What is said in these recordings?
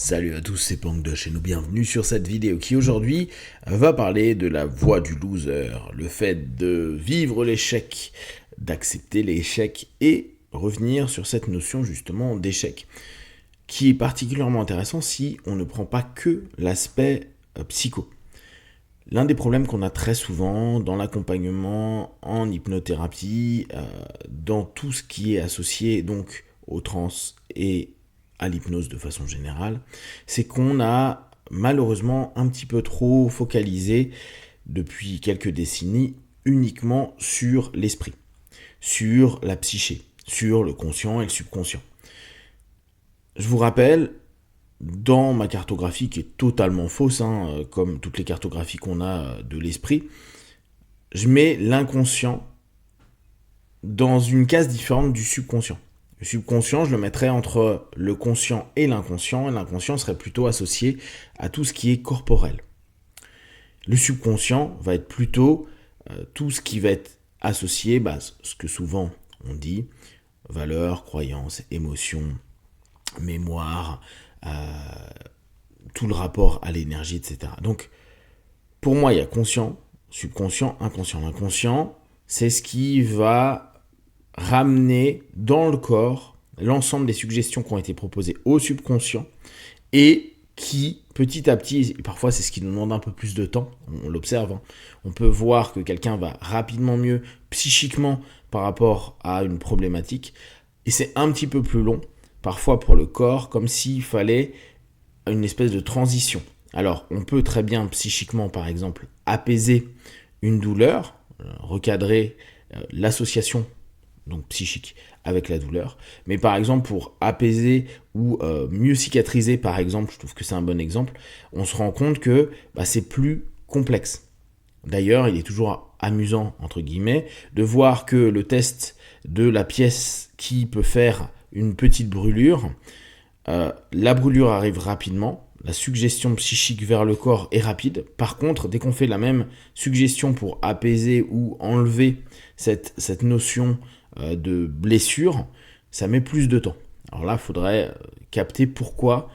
Salut à tous, c'est Pangdosh et nous bienvenue sur cette vidéo qui aujourd'hui va parler de la voie du loser, le fait de vivre l'échec, d'accepter l'échec et revenir sur cette notion justement d'échec, qui est particulièrement intéressant si on ne prend pas que l'aspect psycho. L'un des problèmes qu'on a très souvent dans l'accompagnement, en hypnothérapie, dans tout ce qui est associé donc aux trans et à l'hypnose de façon générale, c'est qu'on a malheureusement un petit peu trop focalisé depuis quelques décennies uniquement sur l'esprit, sur la psyché, sur le conscient et le subconscient. Je vous rappelle, dans ma cartographie qui est totalement fausse, comme toutes les cartographies qu'on a de l'esprit, je mets l'inconscient dans une case différente du subconscient. Le subconscient, je le mettrais entre le conscient et l'inconscient serait plutôt associé à tout ce qui est corporel. Le subconscient va être plutôt tout ce qui va être associé, ce que souvent on dit, valeurs, croyances, émotions, mémoire, tout le rapport à l'énergie, etc. Donc, pour moi, il y a conscient, subconscient, inconscient. L'inconscient, c'est ce qui va ramener dans le corps l'ensemble des suggestions qui ont été proposées au subconscient et qui, petit à petit, et parfois c'est ce qui nous demande un peu plus de temps, on l'observe, on peut voir que quelqu'un va rapidement mieux psychiquement par rapport à une problématique, et c'est un petit peu plus long, parfois pour le corps, comme s'il fallait une espèce de transition. Alors, on peut très bien psychiquement, par exemple, apaiser une douleur, recadrer l'association donc psychique avec la douleur, mais par exemple pour apaiser ou mieux cicatriser, par exemple, je trouve que c'est un bon exemple, on se rend compte que c'est plus complexe. D'ailleurs, il est toujours amusant, entre guillemets, de voir que le test de la pièce qui peut faire une petite brûlure, la brûlure arrive rapidement, la suggestion psychique vers le corps est rapide. Par contre, dès qu'on fait la même suggestion pour apaiser ou enlever cette notion de blessure, ça met plus de temps. Alors là, il faudrait capter pourquoi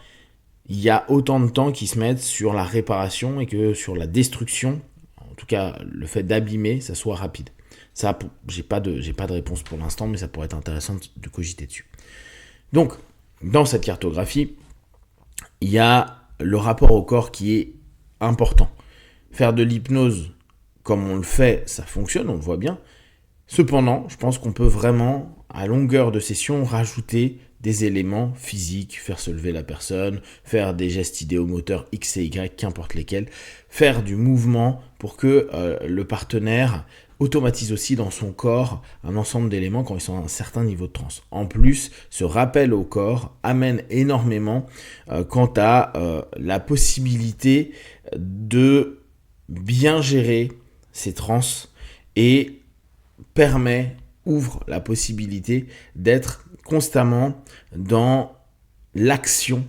il y a autant de temps qui se mettent sur la réparation et que sur la destruction, en tout cas le fait d'abîmer, ça soit rapide. Ça, j'ai pas de réponse pour l'instant, mais ça pourrait être intéressant de cogiter dessus. Donc, dans cette cartographie, il y a le rapport au corps qui est important. Faire de l'hypnose comme on le fait, ça fonctionne, on le voit bien. Cependant, je pense qu'on peut vraiment, à longueur de session, rajouter des éléments physiques, faire se lever la personne, faire des gestes idéomoteurs X et Y, qu'importe lesquels, faire du mouvement pour que le partenaire automatise aussi dans son corps un ensemble d'éléments quand ils sont à un certain niveau de transe. En plus, ce rappel au corps amène énormément quant à la possibilité de bien gérer ces transes et ouvre la possibilité d'être constamment dans l'action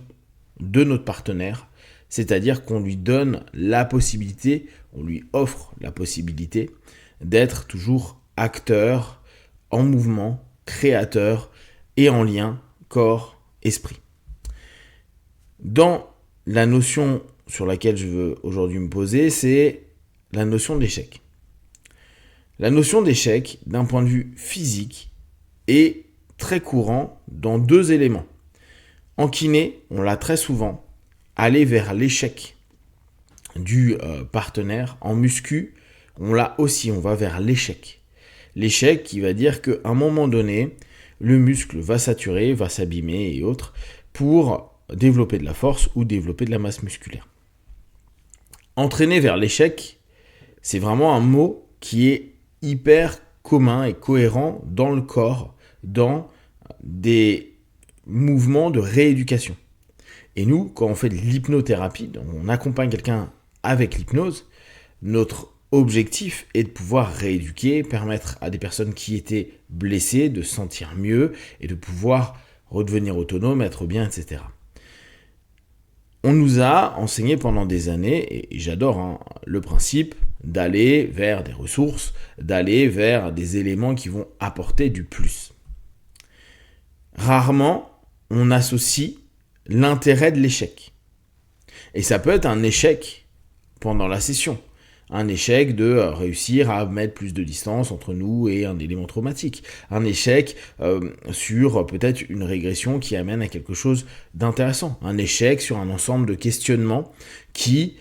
de notre partenaire, c'est-à-dire qu'on lui donne la possibilité, on lui offre la possibilité d'être toujours acteur, en mouvement, créateur et en lien corps-esprit. Dans la notion sur laquelle je veux aujourd'hui me poser, c'est la notion d'échec. La notion d'échec, d'un point de vue physique, est très courant dans deux éléments. En kiné, on l'a très souvent, aller vers l'échec du partenaire. En muscu, on l'a aussi, on va vers l'échec. L'échec qui va dire qu'à un moment donné, le muscle va saturer, va s'abîmer et autres pour développer de la force ou développer de la masse musculaire. Entraîner vers l'échec, c'est vraiment un mot qui est hyper commun et cohérent dans le corps, dans des mouvements de rééducation. Et nous, quand on fait de l'hypnothérapie, on accompagne quelqu'un avec l'hypnose, notre objectif est de pouvoir rééduquer, permettre à des personnes qui étaient blessées de se sentir mieux et de pouvoir redevenir autonomes, être bien, etc. On nous a enseigné pendant des années, et j'adore le principe, d'aller vers des ressources, d'aller vers des éléments qui vont apporter du plus. Rarement, on associe l'intérêt de l'échec. Et ça peut être un échec pendant la session. Un échec de réussir à mettre plus de distance entre nous et un élément traumatique. Un échec sur peut-être une régression qui amène à quelque chose d'intéressant. Un échec sur un ensemble de questionnements qui,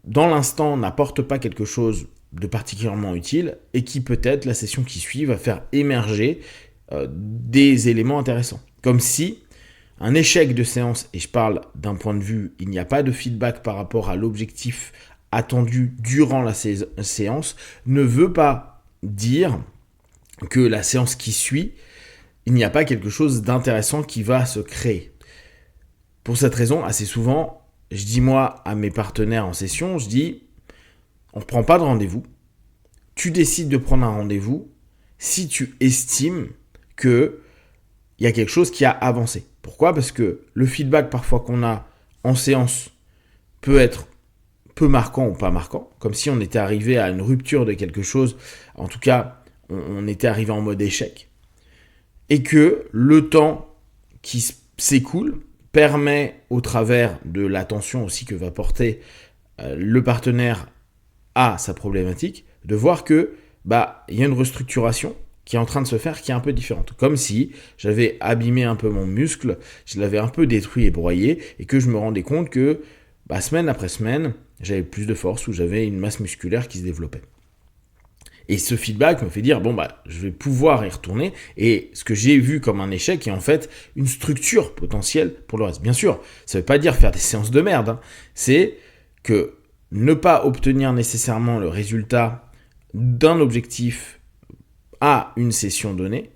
dans l'instant, n'apportent pas quelque chose de particulièrement utile et qui peut-être, la session qui suit, va faire émerger des éléments intéressants. Comme si un échec de séance, et je parle d'un point de vue, il n'y a pas de feedback par rapport à l'objectif attendu durant la séance, ne veut pas dire que la séance qui suit, il n'y a pas quelque chose d'intéressant qui va se créer. Pour cette raison, assez souvent, je dis moi à mes partenaires en session, je dis, on ne prend pas de rendez-vous, tu décides de prendre un rendez-vous si tu estimes qu'il y a quelque chose qui a avancé. Pourquoi ? Parce que le feedback parfois qu'on a en séance peut être peu marquant ou pas marquant, comme si on était arrivé à une rupture de quelque chose, en tout cas, on était arrivé en mode échec, et que le temps qui s'écoule permet, au travers de l'attention aussi que va porter le partenaire à sa problématique, de voir que il y a une restructuration qui est en train de se faire, qui est un peu différente. Comme si j'avais abîmé un peu mon muscle, je l'avais un peu détruit et broyé, et que je me rendais compte que semaine après semaine, j'avais plus de force, ou j'avais une masse musculaire qui se développait. Et ce feedback me fait dire, je vais pouvoir y retourner, et ce que j'ai vu comme un échec est en fait une structure potentielle pour le reste. Bien sûr, ça ne veut pas dire faire des séances de merde, c'est que ne pas obtenir nécessairement le résultat d'un objectif à une session donnée,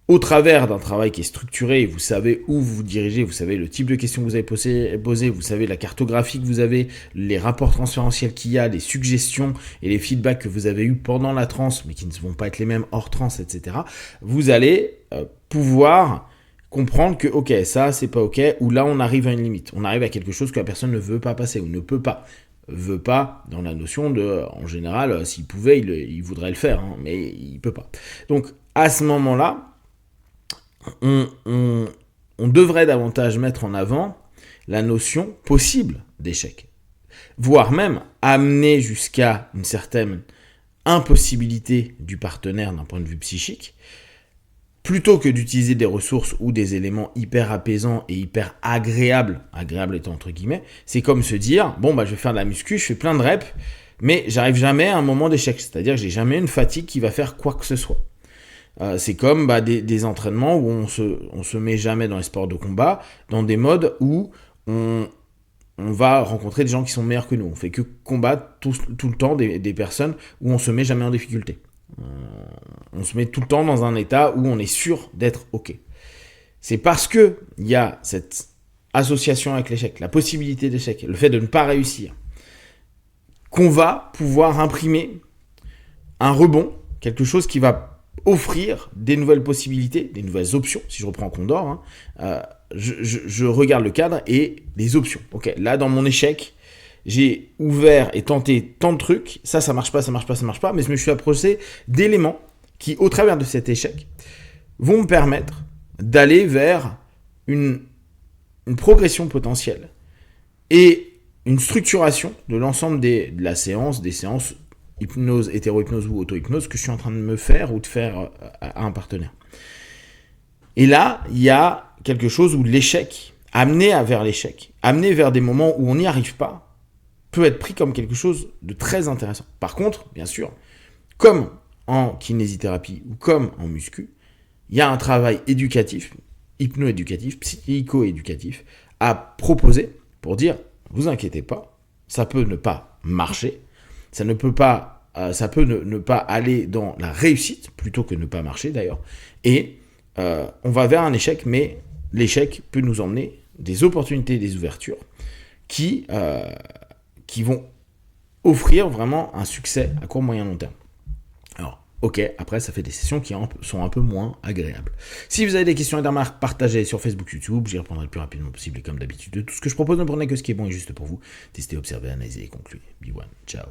au travers d'un travail qui est structuré, vous savez où vous vous dirigez, vous savez le type de questions que vous avez posé, vous savez la cartographie que vous avez, les rapports transférentiels qu'il y a, les suggestions et les feedbacks que vous avez eus pendant la transe, mais qui ne vont pas être les mêmes hors transe, etc. Vous allez pouvoir comprendre que, ok, ça c'est pas ok, ou là on arrive à une limite, on arrive à quelque chose que la personne ne veut pas passer ou ne peut pas. Veut pas dans la notion de, en général, s'il pouvait, il voudrait le faire, mais il peut pas. Donc à ce moment-là, on devrait davantage mettre en avant la notion possible d'échec, voire même amener jusqu'à une certaine impossibilité du partenaire d'un point de vue psychique, plutôt que d'utiliser des ressources ou des éléments hyper apaisants et hyper agréables étant entre guillemets, c'est comme se dire, je vais faire de la muscu, je fais plein de reps, mais j'arrive jamais à un moment d'échec, c'est-à-dire que j'ai jamais une fatigue qui va faire quoi que ce soit. C'est comme des entraînements où on se met jamais dans les sports de combat, dans des modes où on va rencontrer des gens qui sont meilleurs que nous. On fait que combattre tout le temps des personnes où on se met jamais en difficulté. On se met tout le temps dans un état où on est sûr d'être ok. C'est parce que il y a cette association avec l'échec, la possibilité d'échec, le fait de ne pas réussir, qu'on va pouvoir imprimer un rebond, quelque chose qui va offrir des nouvelles possibilités, des nouvelles options. Si je reprends Condor, je regarde le cadre et les options. Ok, là dans mon échec, j'ai ouvert et tenté tant de trucs, ça marche pas, mais je me suis approché d'éléments qui, au travers de cet échec, vont me permettre d'aller vers une progression potentielle et une structuration de l'ensemble de la séance, des séances hypnose, hétéro-hypnose ou auto-hypnose que je suis en train de me faire ou de faire à un partenaire. Et là, il y a quelque chose où l'échec, amené vers des moments où on n'y arrive pas, peut être pris comme quelque chose de très intéressant. Par contre, bien sûr, comme en kinésithérapie ou comme en muscu, il y a un travail éducatif, hypno-éducatif, psycho-éducatif à proposer pour dire, vous inquiétez pas, ça peut ne pas marcher, ça peut ne pas aller dans la réussite, plutôt que ne pas marcher d'ailleurs, et on va vers un échec, mais l'échec peut nous emmener des opportunités, des ouvertures qui vont offrir vraiment un succès à court, moyen, long terme. Alors, ok, après, ça fait des sessions qui sont un peu moins agréables. Si vous avez des questions et des remarques, partagez sur Facebook, YouTube, j'y répondrai le plus rapidement possible. Et comme d'habitude, tout ce que je propose, ne prenez que ce qui est bon et juste pour vous. Testez, observez, analysez et concluez. Be one, ciao.